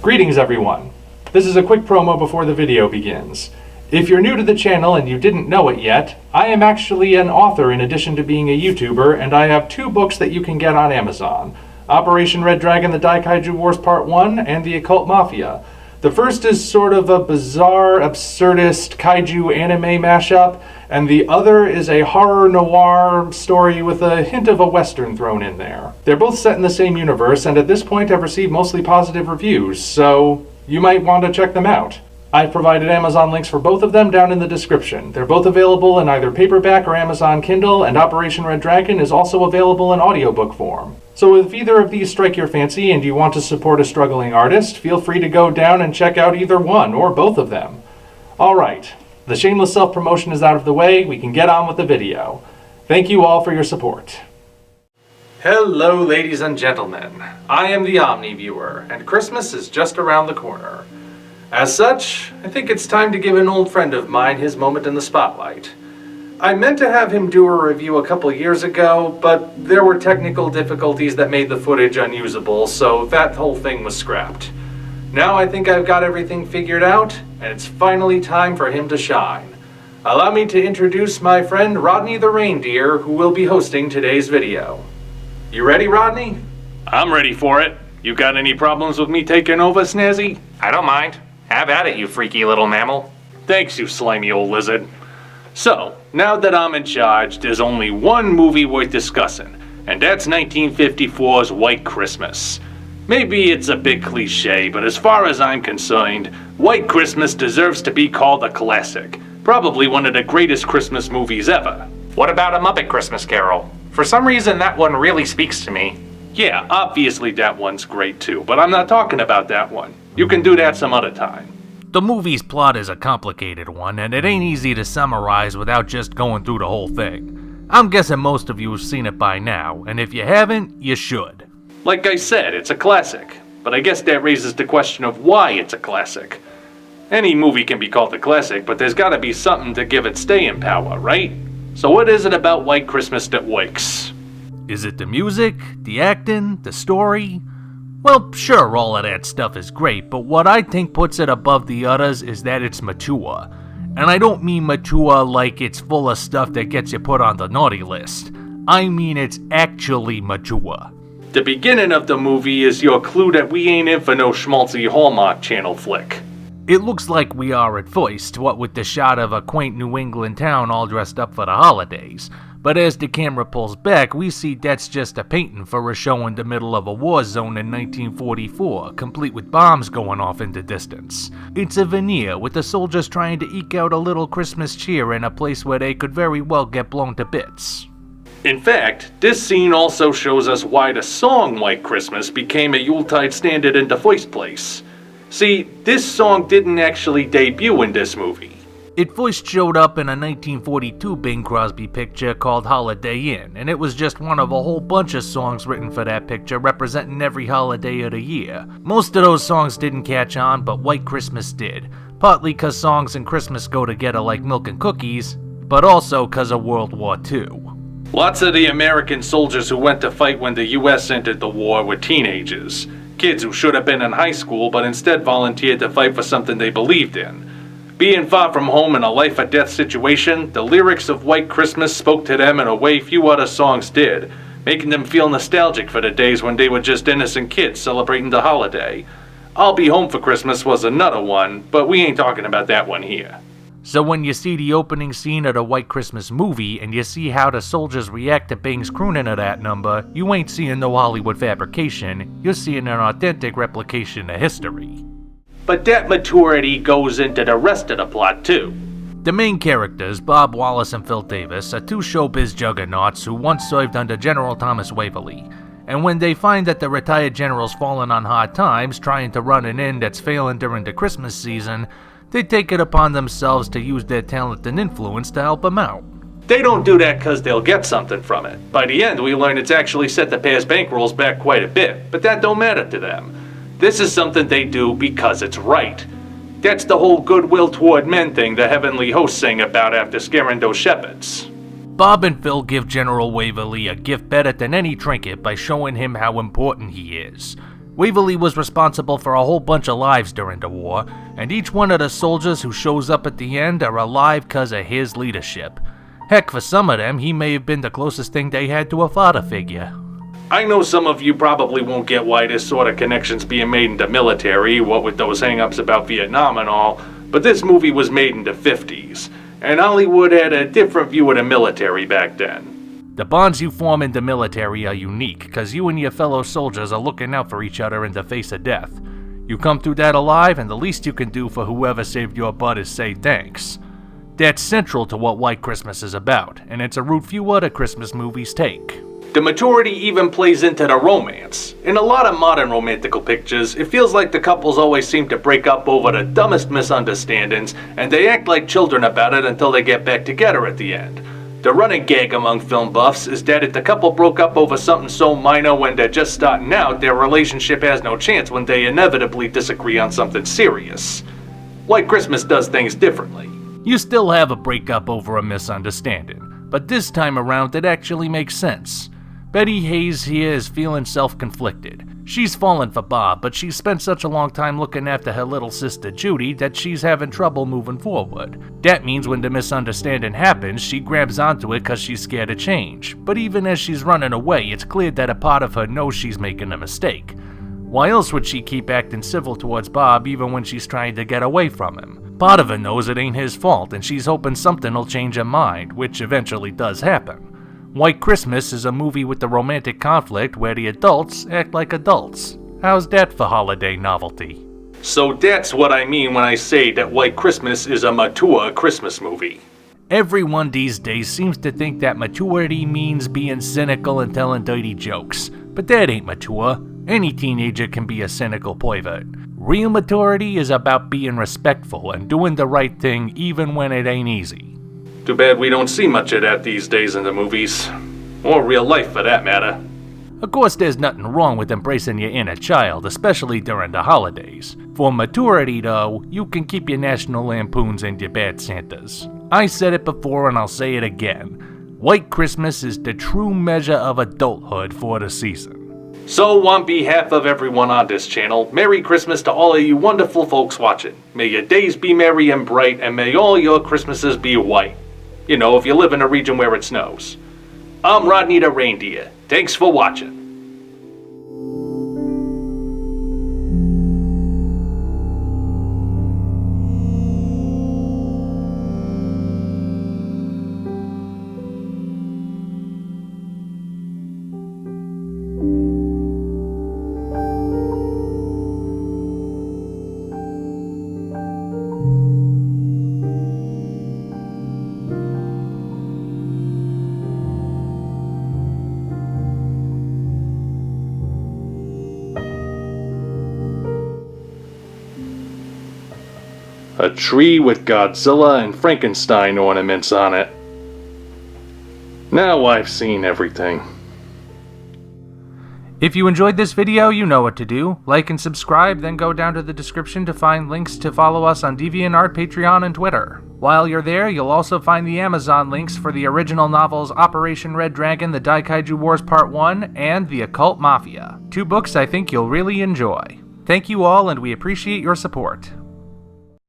Greetings everyone. This is a quick promo before the video begins. If you're new to the channel and you didn't know it yet, I am actually an author in addition to being a YouTuber, and I have 2 books that you can get on Amazon. Operation Red Dragon: The Daikaiju Wars Part 1 and The Occult Mafia. The first is sort of a bizarre, absurdist kaiju anime mashup, and the other is a horror noir story with a hint of a western thrown in there. They're both set in the same universe, and at this point have received mostly positive reviews, so you might want to check them out. I've provided Amazon links for both of them down in the description. They're both available in either paperback or Amazon Kindle, and Operation Red Dragon is also available in audiobook form. So if either of these strike your fancy and you want to support a struggling artist, feel free to go down and check out either one or both of them. Alright, the shameless self-promotion is out of the way, we can get on with the video. Thank you all for your support. Hello ladies and gentlemen, I am the Omni viewer, and Christmas is just around the corner. As such, I think it's time to give an old friend of mine his moment in the spotlight. I meant to have him do a review a couple years ago, but there were technical difficulties that made the footage unusable, so that whole thing was scrapped. Now I think I've got everything figured out, and it's finally time for him to shine. Allow me to introduce my friend Rodney the Reindeer, who will be hosting today's video. You ready, Rodney? I'm ready for it. You got any problems with me taking over, Snazzy? I don't mind. Have at it, you freaky little mammal. Thanks, you slimy old lizard. So, now that I'm in charge, there's only one movie worth discussing, and that's 1954's White Christmas. Maybe it's a bit cliche, but as far as I'm concerned, White Christmas deserves to be called a classic. Probably one of the greatest Christmas movies ever. What about A Muppet Christmas Carol? For some reason, that one really speaks to me. Yeah, obviously that one's great too, but I'm not talking about that one. You can do that some other time. The movie's plot is a complicated one, and it ain't easy to summarize without just going through the whole thing. I'm guessing most of you have seen it by now, and if you haven't, you should. Like I said, it's a classic, but I guess that raises the question of why it's a classic. Any movie can be called a classic, but there's gotta be something to give it staying power, right? So what is it about White Christmas that works? Is it the music, the acting, the story? Well, sure, all of that stuff is great, but what I think puts it above the others is that it's mature. And I don't mean mature like it's full of stuff that gets you put on the naughty list. I mean it's actually mature. The beginning of the movie is your clue that we ain't in for no schmaltzy Hallmark Channel flick. It looks like we are at first, what with the shot of a quaint New England town all dressed up for the holidays. But as the camera pulls back, we see that's just a painting for a show in the middle of a war zone in 1944, complete with bombs going off in the distance. It's a veneer, with the soldiers trying to eke out a little Christmas cheer in a place where they could very well get blown to bits. In fact, this scene also shows us why the song White Christmas became a Yuletide standard in the first place. See, this song didn't actually debut in this movie. It first showed up in a 1942 Bing Crosby picture called Holiday Inn, and it was just one of a whole bunch of songs written for that picture representing every holiday of the year. Most of those songs didn't catch on, but White Christmas did, partly cause songs and Christmas go together like milk and cookies, but also cause of World War II. Lots of the American soldiers who went to fight when the US entered the war were teenagers. Kids who should have been in high school but instead volunteered to fight for something they believed in. Being far from home in a life-or-death situation, the lyrics of White Christmas spoke to them in a way few other songs did, making them feel nostalgic for the days when they were just innocent kids celebrating the holiday. I'll Be Home for Christmas was another one, but we ain't talking about that one here. So when you see the opening scene of the White Christmas movie and you see how the soldiers react to Bing's crooning of that number, you ain't seeing no Hollywood fabrication, you're seeing an authentic replication of history. But that maturity goes into the rest of the plot too. The main characters, Bob Wallace and Phil Davis, are 2 showbiz juggernauts who once served under General Thomas Waverly. And when they find that the retired general's fallen on hard times trying to run an inn that's failing during the Christmas season, they take it upon themselves to use their talent and influence to help him out. They don't do that because they'll get something from it. By the end, we learn it's actually set the pair's bankrolls back quite a bit, but that don't matter to them. This is something they do because it's right. That's the whole goodwill toward men thing the heavenly hosts sing about after scaring those shepherds. Bob and Phil give General Waverly a gift better than any trinket by showing him how important he is. Waverly was responsible for a whole bunch of lives during the war, and each one of the soldiers who shows up at the end are alive cause of his leadership. Heck, for some of them, he may have been the closest thing they had to a father figure. I know some of you probably won't get why this sort of connection's being made in the military, what with those hang-ups about Vietnam and all, but this movie was made in the 50s, and Hollywood had a different view of the military back then. The bonds you form in the military are unique, cause you and your fellow soldiers are looking out for each other in the face of death. You come through that alive, and the least you can do for whoever saved your butt is say thanks. That's central to what White Christmas is about, and it's a route few other Christmas movies take. The maturity even plays into the romance. In a lot of modern romantical pictures, it feels like the couples always seem to break up over the dumbest misunderstandings, and they act like children about it until they get back together at the end. The running gag among film buffs is that if the couple broke up over something so minor when they're just starting out, their relationship has no chance when they inevitably disagree on something serious. White Christmas does things differently. You still have a breakup over a misunderstanding, but this time around it actually makes sense. Betty Hayes here is feeling self-conflicted. She's fallen for Bob, but she's spent such a long time looking after her little sister Judy that she's having trouble moving forward. That means when the misunderstanding happens, she grabs onto it cause she's scared of change. But even as she's running away, it's clear that a part of her knows she's making a mistake. Why else would she keep acting civil towards Bob even when she's trying to get away from him? Part of her knows it ain't his fault, and she's hoping something will change her mind, which eventually does happen. White Christmas is a movie with the romantic conflict where the adults act like adults. How's that for holiday novelty? So that's what I mean when I say that White Christmas is a mature Christmas movie. Everyone these days seems to think that maturity means being cynical and telling dirty jokes, but that ain't mature. Any teenager can be a cynical pervert. Real maturity is about being respectful and doing the right thing even when it ain't easy. Too bad we don't see much of that these days in the movies. Or real life for that matter. Of course, there's nothing wrong with embracing your inner child, especially during the holidays. For maturity, though, you can keep your National Lampoons and your Bad Santas. I said it before and I'll say it again. White Christmas is the true measure of adulthood for the season. So, on behalf of everyone on this channel, Merry Christmas to all of you wonderful folks watching. May your days be merry and bright, and may all your Christmases be white. You know, if you live in a region where it snows. I'm Rodney the Reindeer. Thanks for watching. A tree with Godzilla and Frankenstein ornaments on it. Now I've seen everything. If you enjoyed this video, you know what to do. Like and subscribe, then go down to the description to find links to follow us on DeviantArt, Patreon, and Twitter. While you're there, you'll also find the Amazon links for the original novels Operation Red Dragon, The Daikaiju Wars Part 1, and The Occult Mafia. 2 books I think you'll really enjoy. Thank you all, and we appreciate your support.